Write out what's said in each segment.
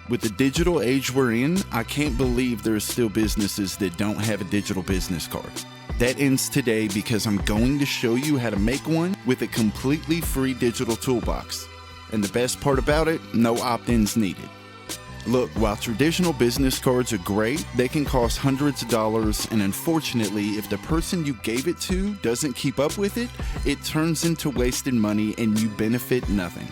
With the digital age we're in, I can't believe there are still businesses that don't have a digital business card. That ends today because I'm going to show you how to make one with a completely free digital toolbox. And the best part about it, no opt-ins needed. Look, while traditional business cards are great, they can cost hundreds of dollars, and unfortunately, if the person you gave it to doesn't keep up with it, it turns into wasted money and you benefit nothing.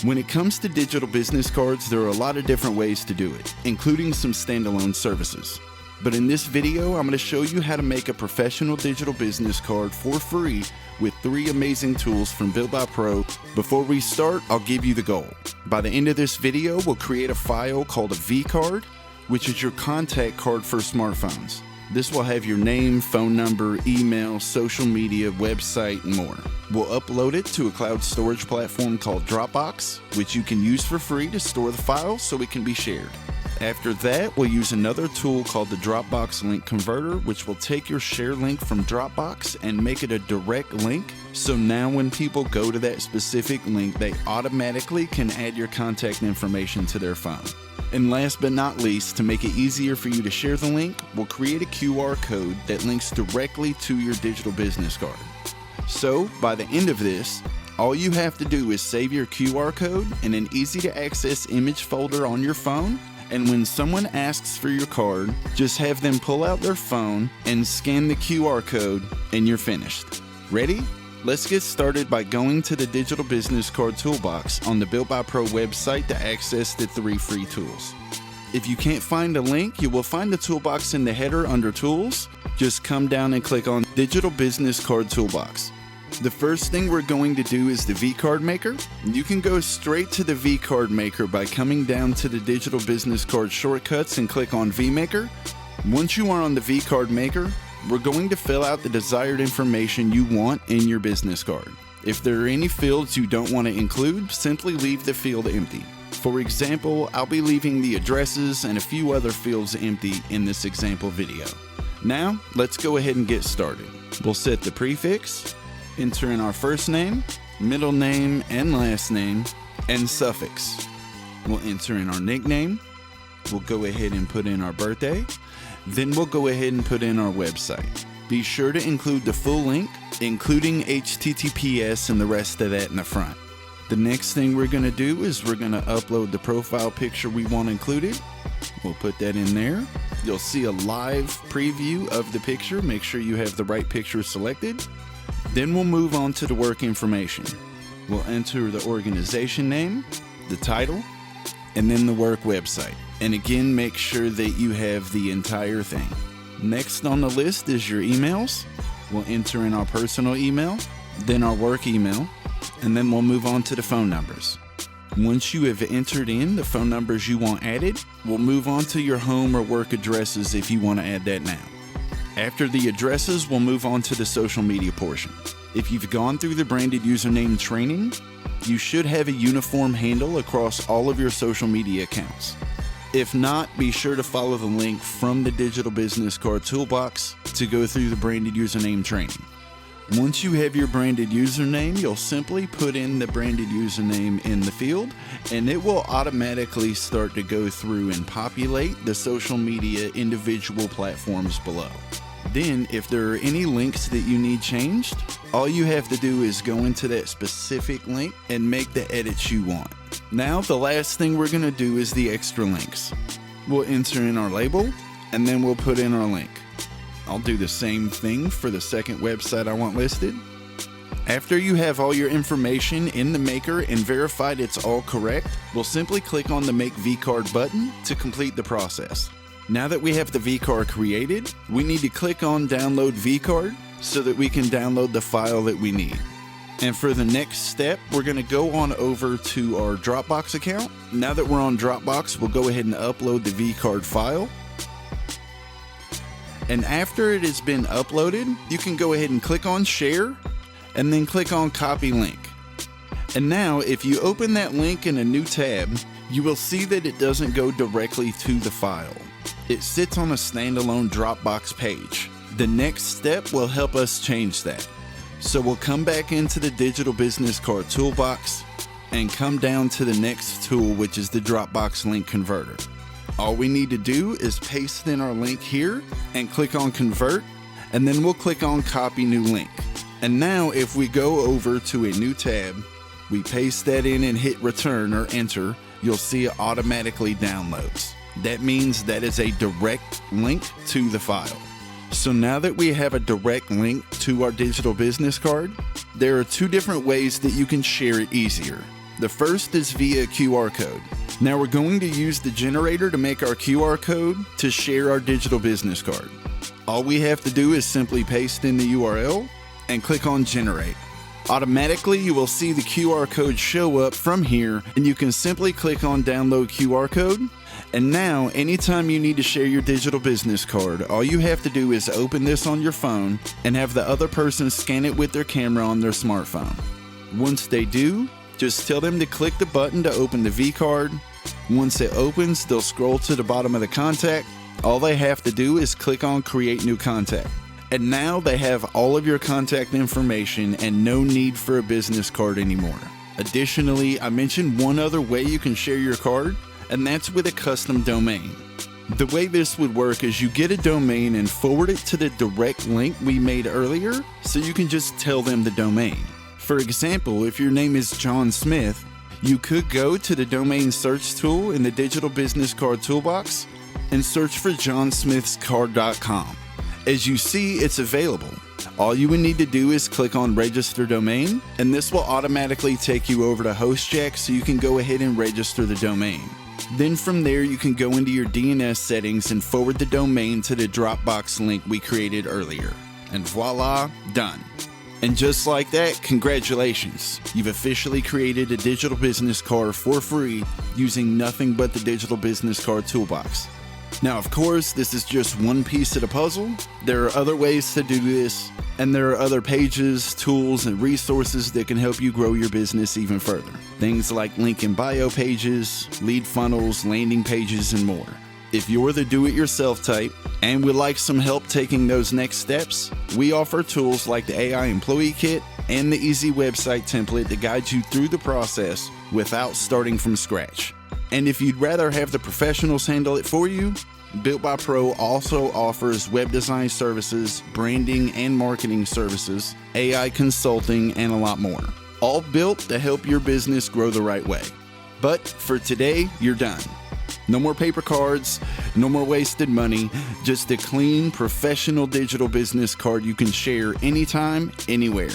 When it comes to digital business cards, there are a lot of different ways to do it, including some standalone services. But in this video, I'm going to show you how to make a professional digital business card for free with 3 amazing tools from Built by Pro. Before we start, I'll give you the goal. By the end of this video, we'll create a file called a V-card, which is your contact card for smartphones. This will have your name, phone number, email, social media, website, and more. We'll upload it to a cloud storage platform called Dropbox, which you can use for free to store the file so it can be shared. After that, we'll use another tool called the Dropbox Link Converter, which will take your share link from Dropbox and make it a direct link. So now when people go to that specific link, they automatically can add your contact information to their phone. And last but not least, to make it easier for you to share the link, we'll create a QR code that links directly to your digital business card. So by the end of this, all you have to do is save your QR code in an easy to access image folder on your phone. And when someone asks for your card, just have them pull out their phone and scan the QR code and you're finished. Ready? Let's get started by going to the Digital Business Card Toolbox on the Built by Pro website to access the 3 free tools. If you can't find a link, you will find the toolbox in the header under Tools. Just come down and click on Digital Business Card Toolbox. The first thing we're going to do is the V-card maker. You can go straight to the V-card maker by coming down to the Digital Business Card shortcuts and click on V-maker. Once you are on the V-card maker, we're going to fill out the desired information you want in your business card. If there are any fields you don't want to include, simply leave the field empty. For example, I'll be leaving the addresses and a few other fields empty in this example video. Now, let's go ahead and get started. We'll set the prefix, enter in our first name, middle name and last name, and suffix. We'll enter in our nickname. We'll go ahead and put in our birthday. Then we'll go ahead and put in our website. Be sure to include the full link, including HTTPS and the rest of that in the front. The next thing we're going to do is we're going to upload the profile picture we want included. We'll put that in there. You'll see a live preview of the picture. Make sure you have the right picture selected. Then we'll move on to the work information. We'll enter the organization name, the title, and then the work website. And again, make sure that you have the entire thing. Next on the list is your emails. We'll enter in our personal email, then our work email, and then we'll move on to the phone numbers. Once you have entered in the phone numbers you want added, we'll move on to your home or work addresses if you want to add that now. After the addresses, we'll move on to the social media portion. If you've gone through the branded username training, you should have a uniform handle across all of your social media accounts. If not, be sure to follow the link from the Digital Business Card Toolbox to go through the branded username training. Once you have your branded username, you'll simply put in the branded username in the field, and it will automatically start to go through and populate the social media individual platforms below. Then, if there are any links that you need changed, all you have to do is go into that specific link and make the edits you want. Now, the last thing we're going to do is the extra links. We'll enter in our label, and then we'll put in our link. I'll do the same thing for the second website I want listed. After you have all your information in the maker and verified it's all correct, we'll simply click on the Make V-Card button to complete the process. Now that we have the V-Card created, we need to click on Download V-Card so that we can download the file that we need. And for the next step, we're going to go on over to our Dropbox account. Now that we're on Dropbox, we'll go ahead and upload the V-Card file. And after it has been uploaded, you can go ahead and click on Share and then click on Copy Link. And now if you open that link in a new tab, you will see that it doesn't go directly to the file. It sits on a standalone Dropbox page. The next step will help us change that. So we'll come back into the Digital Business Card Toolbox, and come down to the next tool, which is the Dropbox link converter. All we need to do is paste in our link here and click on convert, and then we'll click on copy new link. And now if we go over to a new tab, we paste that in and hit return or enter, you'll see it automatically downloads. That means that is a direct link to the file. So now that we have a direct link to our digital business card, there are two different ways that you can share it easier. The first is via QR code. Now we're going to use the generator to make our QR code to share our digital business card. All we have to do is simply paste in the URL and click on generate. Automatically, you will see the QR code show up from here, and you can simply click on download QR code. And now, anytime you need to share your digital business card, all you have to do is open this on your phone and have the other person scan it with their camera on their smartphone. Once they do, just tell them to click the button to open the V card. Once it opens, they'll scroll to the bottom of the contact. All they have to do is click on create new contact. And now they have all of your contact information and no need for a business card anymore. Additionally, I mentioned one other way you can share your card, and that's with a custom domain. The way this would work is you get a domain and forward it to the direct link we made earlier, so you can just tell them the domain. For example, if your name is John Smith, you could go to the domain search tool in the digital business card toolbox and search for johnsmithscard.com. As you see, it's available. All you would need to do is click on register domain, and this will automatically take you over to HostJack so you can go ahead and register the domain. Then from there, you can go into your DNS settings and forward the domain to the Dropbox link we created earlier. And voila, done. And just like that, congratulations. You've officially created a digital business card for free using nothing but the digital business card toolbox. Now, of course, this is just one piece of the puzzle. There are other ways to do this, and there are other pages, tools, and resources that can help you grow your business even further. Things like link in bio pages, lead funnels, landing pages, and more. If you're the do-it-yourself type and would like some help taking those next steps, we offer tools like the AI Employee Kit and the Easy Website Template to guide you through the process without starting from scratch. And if you'd rather have the professionals handle it for you, Built by Pro also offers web design services, branding and marketing services, AI consulting, and a lot more. All built to help your business grow the right way. But for today, you're done. No more paper cards, no more wasted money, just a clean, professional digital business card you can share anytime, anywhere.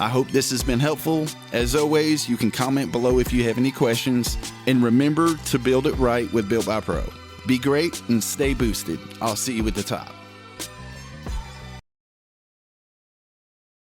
I hope this has been helpful. As always, you can comment below if you have any questions, and remember to build it right with Built by Pro. Be great and stay boosted. I'll see you at the top.